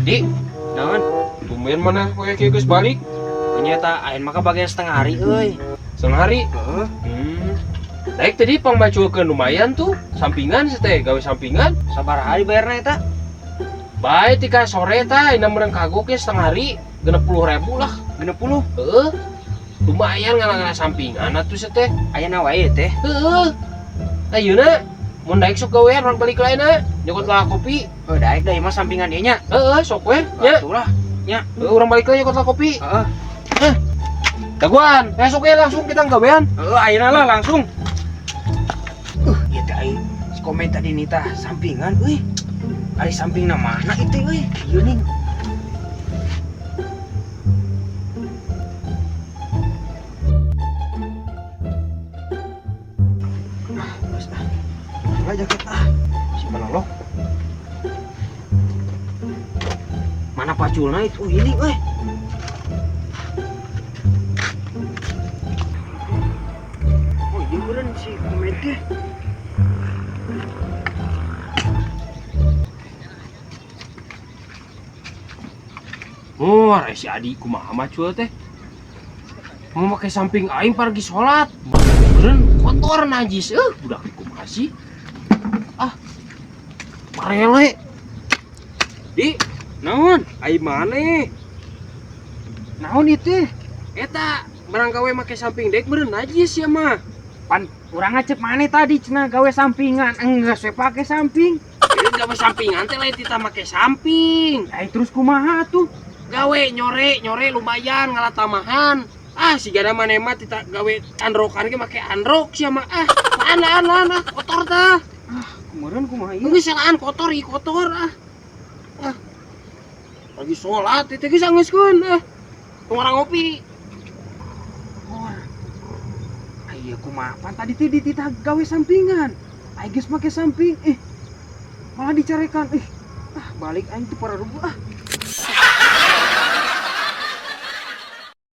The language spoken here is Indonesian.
Di, naon? Tumben mana kowe kieu geus balik? Ternyata ayeuna maka bagian setengah hari euy. Setengah hari. Heeh. Daek tadi pangbacukeun lumayan tuh, sampingan teh gawe sampingan. Sabaraha hari bayarna eta? Bae tika sore tah ayeuna meureun kagok ge setengah hari 60.000 lah. 60. Heeh. Lumayan ngana-ngana sampingan atuh teh. Ayeuna wae teh. Heeh. Ayeuna mun daek sok gawean orang balik lainna, nyokot lah kopi. Oh, daek da ieu mah sampingan ieu nya. Heeh, sok we nya. Atuh lah. Nya. Urang balik lagi nyokot lah kopi. Heeh. Daguan, esok ya langsung kita gawean. Heeh, ayeuna lah langsung. Ieu teh ai si komen tadi nita sampingan euy. Ari sampingna mana itu euy? Ieu ning. Geus ah. Lah jaket ah. Si penolok. Mana paculna itu? Ini euy. Oh, iya beneran si komen teh. Oh, si Adi kumaha mah cuy teh. Mau pakai samping aing pergi sholat. Beren kotor najis. Budak kumaha sih? Ah. Parele. Di, naon? Ai maneh? Naon itu? Eta barang gawe make samping dek beren najis ya mah. Pan urang ngecep maneh tadi cenah gawe sampingan. Enggak saya pakai samping. Gawe sampingan teh lain kita make samping. Ai terus kumaha tuh? Gawe nyore lumayan ngalah tamahan. Ah si gada maneh mah tita gawe androkan ge make androk sia mah. Ah, ana kotor tah. Kemarin kumaha ieu? Geus salaan kotor kotor ah. Ah. Lagi sholat teh geus anggeuskeun ah. Tong ngopi. Oh. Ai kumaha pan tadi teh dititah gawe sampingan. Ai geus make samping malah dicarekan. Ah balik aing teh para rubuh ah.